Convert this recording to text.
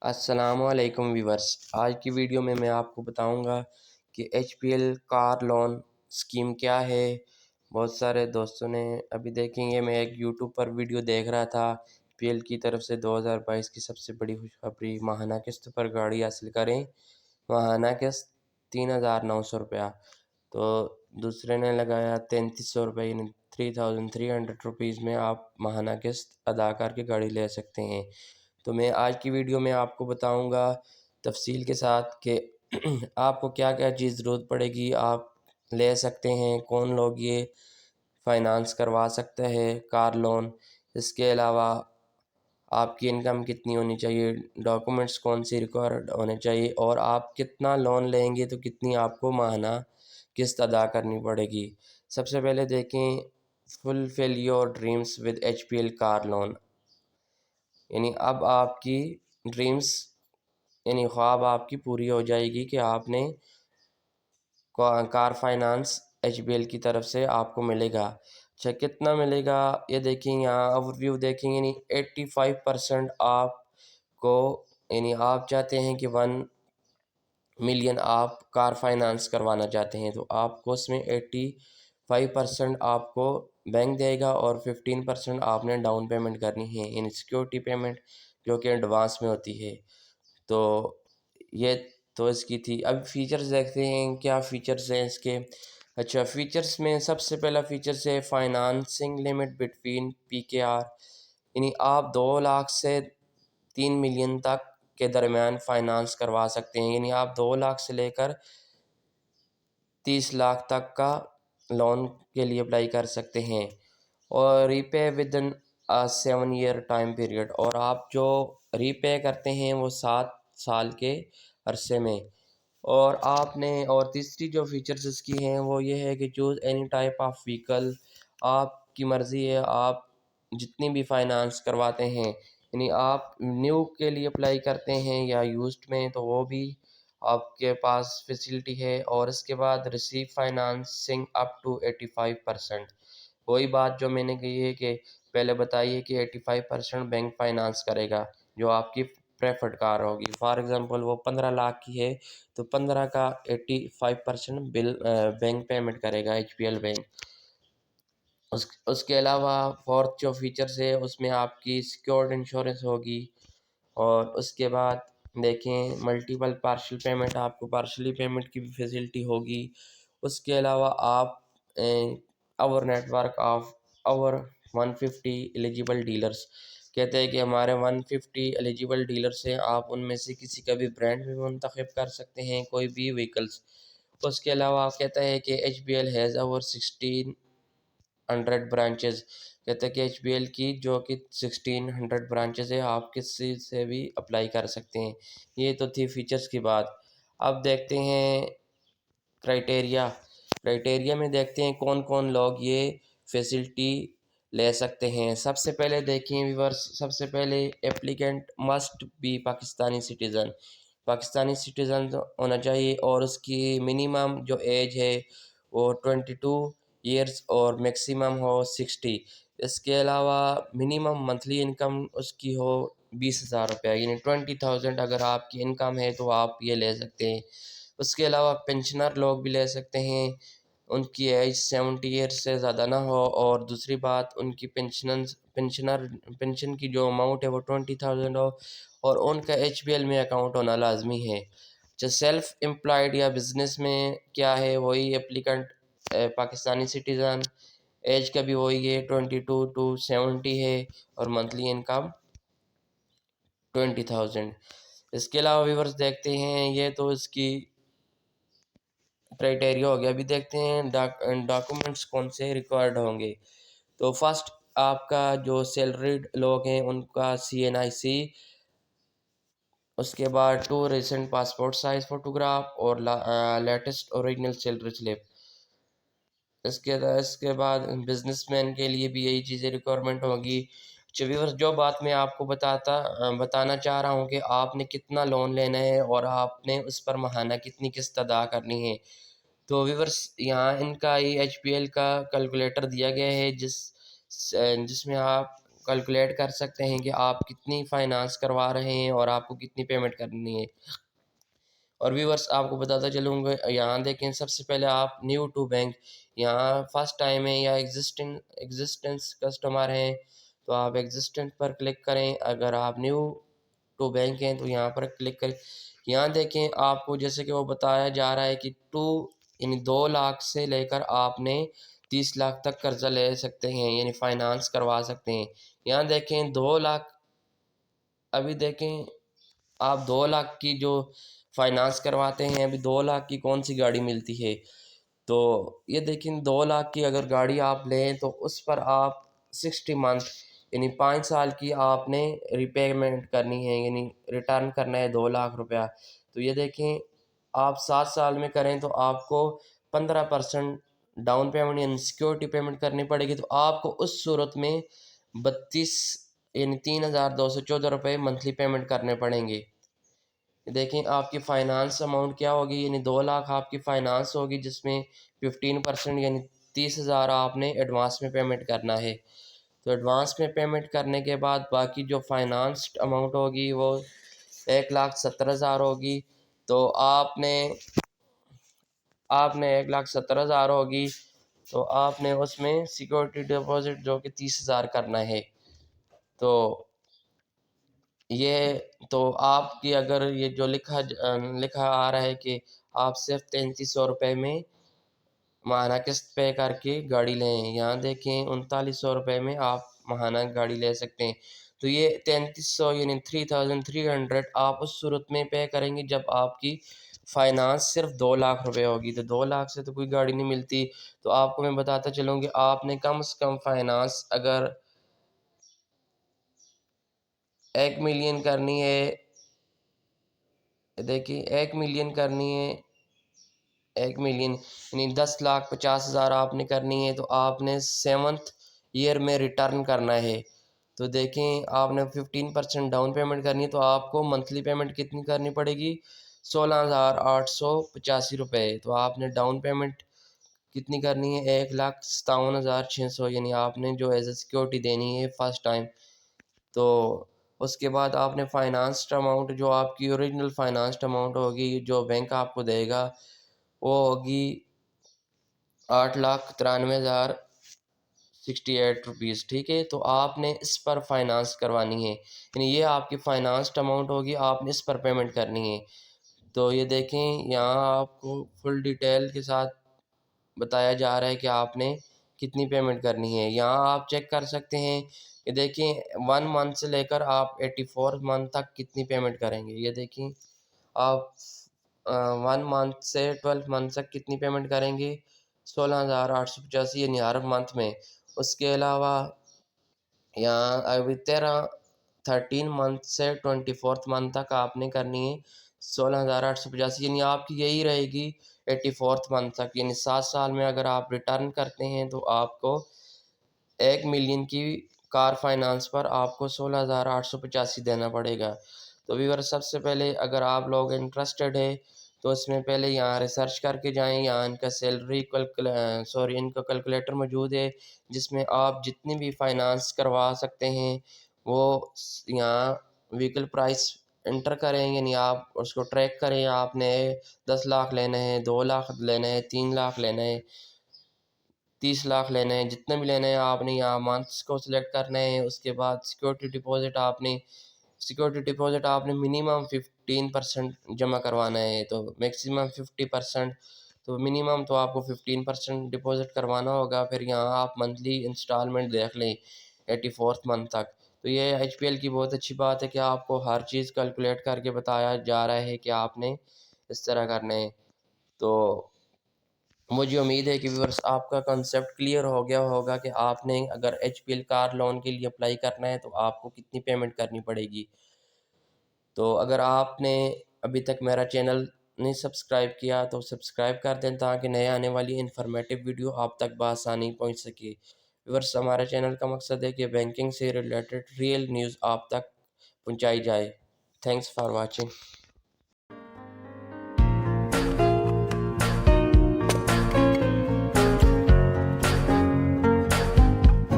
السلام علیکم ویورس، آج کی ویڈیو میں آپ کو بتاؤں گا کہ H P L car loan scheme کیا ہے۔ بہت سارے دوستوں نے ابھی دیکھیں گے، میں ایک یوٹیوب پر ویڈیو دیکھ رہا تھا، پی ایل کی طرف سے 2022 کی سب سے بڑی خوشخبری، ماہانہ قسط پر گاڑی حاصل کریں۔ ماہانہ قسط 3900 روپیہ، تو دوسرے نے لگایا 3300 روپے، یعنی 3300 روپیز میں آپ ماہانہ قسط ادا کر کے گاڑی لے سکتے ہیں۔ تو میں آج کی ویڈیو میں آپ کو بتاؤں گا تفصیل کے ساتھ کہ آپ کو کیا کیا چیز ضرورت پڑے گی، آپ لے سکتے ہیں، کون لوگ یہ فائنانس کروا سکتے ہیں کار لون۔ اس کے علاوہ آپ کی انکم کتنی ہونی چاہیے، ڈاکومنٹس کون سی ریکوائرڈ ہونے چاہیے، اور آپ کتنا لون لیں گے تو کتنی آپ کو ماہانہ قسط ادا کرنی پڑے گی۔ سب سے پہلے دیکھیں، fulfil your dreams with H P L car loan, یعنی اب آپ کی ڈریمز یعنی خواب آپ کی پوری ہو جائے گی کہ آپ نے کار فائنانس ایچ بی ایل کی طرف سے آپ کو ملے گا۔ اچھا، کتنا ملے گا یہ دیکھیں، یہاں اوور ویو دیکھیں، یعنی 85% آپ کو، یعنی آپ چاہتے ہیں کہ 1 ملین آپ کار فائنانس کروانا چاہتے ہیں، تو آپ کو اس میں 85% آپ کو بینک دے گا اور 15% آپ نے ڈاؤن پیمنٹ کرنی ہے، یعنی سیکورٹی پیمنٹ جو کہ ایڈوانس میں ہوتی ہے۔ تو یہ تو اس کی تھی۔ اب فیچرز دیکھتے ہیں، کیا فیچرز ہیں اس کے۔ اچھا، فیچرز میں سب سے پہلا فیچرز ہے فائنانسنگ لمٹ بٹوین پی کے آر، یعنی آپ 2 لاکھ سے 3 ملین تک کے درمیان فائنانس کروا سکتے ہیں، یعنی آپ 2 لاکھ سے لے کر 30 لاکھ تک کا لون کے لیے اپلائی کر سکتے ہیں، اور repay with in 7 year time period, اور آپ جو ری پے کرتے ہیں وہ 7 سال کے عرصے میں۔ اور آپ نے، اور تیسری جو فیچرز اس کی ہیں وہ یہ ہے کہ choose any type of vehicle, آپ کی مرضی ہے، آپ جتنی بھی فائنانس کرواتے ہیں، یعنی آپ نیو کے لیے اپلائی کرتے ہیں یا یوزڈ میں، تو وہ بھی آپ کے پاس فیسلٹی ہے۔ اور اس کے بعد ریسیو فائنانسنگ اپ ٹو 85%، وہی بات جو میں نے کہی ہے کہ پہلے بتائیے کہ 85% بینک فائنانس کرے گا جو آپ کی پریفرڈ کار ہوگی۔ فار ایگزامپل وہ 15 لاکھ کی ہے تو 15 کا 85% بینک پیمنٹ کرے گا، ایچ پی ایل بینک۔ اس کے علاوہ فورتھ جو فیچرز ہے اس میں آپ کی سیکورڈ انشورنس ہوگی، اور اس کے بعد دیکھیں ملٹیپل پارشل پیمنٹ، آپ کو پارشلی پیمنٹ کی بھی فیسلٹی ہوگی۔ اس کے علاوہ آپ اور نیٹ ورک آف اور 150 ایلیجیبل ڈیلرز، کہتے ہیں کہ ہمارے 150 ایلیجیبل ڈیلرز ہیں، آپ ان میں سے کسی کا بھی برانڈ بھی منتخب کر سکتے ہیں، کوئی بھی وہیکلس۔ اس کے علاوہ آپ کہتا ہے کہ H B L has over 1600 branches, کہتے ہیں کہ ایچ بی ایل کی جو کہ 1600 برانچز ہے، آپ کسی سے بھی اپلائی کر سکتے ہیں۔ یہ تو تھی فیچرز کی بات۔ اب دیکھتے ہیں کرائٹیریا میں دیکھتے ہیں کون کون لوگ یہ فیسلٹی لے سکتے ہیں۔ سب سے پہلے دیکھیں ویورس، سب سے پہلے applicant must be Pakistani citizen ہونا چاہیے، اور اس کی منیمم جو ایج ہے وہ 22 ایئرس اور میکسیمم ہو 60۔ اس کے علاوہ منیمم منتھلی انکم اس کی ہو 20,000 روپیہ، یعنی 20,000 اگر آپ کی انکم ہے تو آپ یہ لے سکتے ہیں۔ اس کے علاوہ پینشنر لوگ بھی لے سکتے ہیں، ان کی ایج 70 ایئرس سے زیادہ نہ ہو، اور دوسری بات ان کی پینشن کی جو اماؤنٹ ہے وہ 20,000 ہو، اور ان کا ایچ بی ایل میں اکاؤنٹ ہونا لازمی ہے۔ جو سیلف امپلائڈ یا بزنس میں کیا ہے، وہی اپلیکنٹ پاکستانی سٹیزن، ایج کا بھی وہی ہے 22 to 70 ہے، اور منتھلی انکم 20,000۔ اس کے علاوہ ویورز دیکھتے ہیں، یہ تو اس کی کرائٹیریا ہو گیا۔ ابھی دیکھتے ہیں ڈاکومنٹس کون سے ریکوائرڈ ہوں گے۔ تو فرسٹ آپ کا جو سیلریڈ لوگ ہیں ان کا CNIC، اس کے بعد 2 ریسنٹ پاسپورٹ سائز فوٹوگراف، اور لیٹسٹ اوریجنل سیلری سلپ۔ اس کے بعد بزنس مین کے لیے بھی یہی چیزیں ریکوائرمنٹ ہوگی۔ اچھا ویورز، جو بات میں آپ کو بتانا چاہ رہا ہوں کہ آپ نے کتنا لون لینا ہے اور آپ نے اس پر ماہانہ کتنی قسط ادا کرنی ہے، تو ویورز یہاں ان کا یہ ایچ پی ایل کا کیلکولیٹر دیا گیا ہے جس میں آپ کیلکولیٹ کر سکتے ہیں کہ آپ کتنی فائنانس کروا رہے ہیں اور آپ کو کتنی پیمنٹ کرنی ہے۔ اور ویورس آپ کو بتاتا چلوں گا، یہاں دیکھیں سب سے پہلے آپ نیو ٹو بینک، یہاں فرسٹ ٹائم ہے یا ایگزسٹنس کسٹمر ہیں تو آپ ایگزسٹنس پر کلک کریں، اگر آپ نیو ٹو بینک ہیں تو یہاں پر کلک کریں۔ یہاں دیکھیں آپ کو جیسے کہ وہ بتایا جا رہا ہے کہ یعنی 2 لاکھ سے لے کر آپ نے 30 لاکھ تک قرضہ لے سکتے ہیں، یعنی فائنانس کروا سکتے ہیں۔ یہاں دیکھیں 2 لاکھ، ابھی دیکھیں آپ 2 لاکھ کی جو فائنانس کرواتے ہیں، ابھی 2 لاکھ کی کون سی گاڑی ملتی ہے؟ تو یہ دیکھیں 2 لاکھ کی اگر گاڑی آپ لیں تو اس پر آپ 60 منتھ یعنی 5 سال کی آپ نے ریپیمنٹ کرنی ہے، یعنی ریٹرن کرنا ہے 2 لاکھ روپیہ۔ تو یہ دیکھیں آپ 7 سال میں کریں تو آپ کو 15% ڈاؤن پیمنٹ یعنی سیکورٹی پیمنٹ کرنی پڑے گی، تو آپ کو اس صورت میں 32 یعنی 3,214 روپے منتھلی پیمنٹ کرنے پڑیں گے۔ دیکھیں آپ کی فائنانس اماؤنٹ کیا ہوگی، یعنی 2 لاکھ آپ کی فائنانس ہوگی، جس میں 15% یعنی 30,000 آپ نے ایڈوانس میں پیمنٹ کرنا ہے۔ تو ایڈوانس میں پیمنٹ کرنے کے بعد باقی جو فائنانس اماؤنٹ ہوگی وہ 1,70,000 ہوگی۔ تو آپ نے 1,70,000 ہوگی، تو آپ نے اس میں سیکورٹی ڈپازٹ جو کہ 30,000 کرنا ہے۔ تو یہ تو آپ کی اگر یہ جو لکھا آ رہا ہے کہ آپ صرف 3,300 روپے میں ماہانہ قسط پے کر کے گاڑی لیں، یہاں دیکھیں 3,900 روپے میں آپ ماہانہ گاڑی لے سکتے ہیں۔ تو یہ 3,300 یعنی 3,300 آپ اس صورت میں پے کریں گے جب آپ کی فائنانس صرف 2 لاکھ روپے ہوگی۔ تو 2 لاکھ سے تو کوئی گاڑی نہیں ملتی، تو آپ کو میں بتاتا چلوں کہ آپ نے کم سے کم فائنانس اگر 1 ملین کرنی ہے، دیکھیے 1 ملین کرنی ہے، 1 ملین یعنی 10,50,000 آپ نے کرنی ہے، تو آپ نے 7th ایئر میں ریٹرن کرنا ہے۔ تو دیکھیں آپ نے 15% ڈاؤن پیمنٹ کرنی ہے، تو آپ کو منتھلی پیمنٹ کتنی کرنی پڑے گی؟ 16,885 روپے۔ تو آپ نے ڈاؤن پیمنٹ کتنی کرنی ہے؟ 1,57,600، یعنی آپ نے جو ایز اے سیکورٹی دینی ہے فرسٹ ٹائم۔ تو اس کے بعد آپ نے فائنانسڈ اماؤنٹ جو آپ کی اوریجنل فائنانسڈ اماؤنٹ ہوگی جو بینک آپ کو دے گا وہ ہوگی 8,93,068 روپیز، ٹھیک ہے۔ تو آپ نے اس پر فائنانس کروانی ہے، یعنی یہ آپ کی فائنانسڈ اماؤنٹ ہوگی، آپ نے اس پر پیمنٹ کرنی ہے۔ تو یہ دیکھیں یہاں آپ کو فل ڈیٹیل کے ساتھ بتایا جا رہا ہے کہ آپ نے کتنی پیمنٹ کرنی ہے۔ یہاں آپ چیک کر سکتے ہیں کہ دیکھیں 1 منتھ سے لے کر آپ 84 منتھ تک کتنی پیمنٹ کریں گے۔ یہ دیکھیں آپ 1 منتھ سے 12 منتھ تک کتنی پیمنٹ کریں گے؟ 16,885 یعنی ہر منتھ میں۔ اس کے علاوہ یہاں ابھی 13 منتھ سے 24 منتھ تک آپ نے کرنی ہے 16,885، یعنی آپ کی یہی رہے گی 84 منتھ تک، یعنی 7 سال میں اگر آپ ریٹرن کرتے ہیں تو آپ کو 1 ملین کی کار فائنانس پر آپ کو 16,885 دینا پڑے گا۔ تو ویور سب سے پہلے اگر آپ لوگ انٹرسٹڈ ہے تو اس میں پہلے یہاں ریسرچ کر کے جائیں، یہاں ان کا ان کا کیلکولیٹر موجود ہے جس میں آپ جتنی بھی فائنانس کروا سکتے ہیں وہ یہاں وہیکل پرائس انٹر کریں، یعنی آپ اس کو ٹریک کریں، آپ نے 10 لاکھ لینا ہے، 2 لاکھ لینا ہے، 3 لاکھ لینا ہے، 30 لاکھ لینا ہے، جتنے بھی لینا ہے آپ نے یہاں منتھس کو سلیکٹ کرنا ہے۔ اس کے بعد سیکورٹی ڈپازٹ آپ نے منیمم 15% جمع کروانا ہے، تو میکسیمم 50%، تو منیمم تو آپ کو 15% ڈپازٹ کروانا ہوگا۔ پھر یہاں آپ منتھلی انسٹالمنٹ دیکھ لیں 84 منتھ تک۔ تو یہ ایچ پی ایل کی بہت اچھی بات ہے کہ آپ کو ہر چیز کیلکولیٹ کر کے بتایا جا رہا ہے کہ آپ نے اس طرح کرنا ہے۔ تو مجھے امید ہے کہ ویورس آپ کا کنسیپٹ کلیئر ہو گیا ہوگا کہ آپ نے اگر H P L car loan کے لیے اپلائی کرنا ہے تو آپ کو کتنی پیمنٹ کرنی پڑے گی۔ تو اگر آپ نے ابھی تک میرا چینل نہیں سبسکرائب کیا تو سبسکرائب کر دیں تاکہ نئے آنے والی انفارمیٹیو ویڈیو آپ تک بآسانی پہنچ سکے۔ ویورس ہمارے چینل کا مقصد ہے کہ بینکنگ سے ریلیٹڈ ریئل نیوز آپ تک پہنچائی جائے۔ Thanks for watching.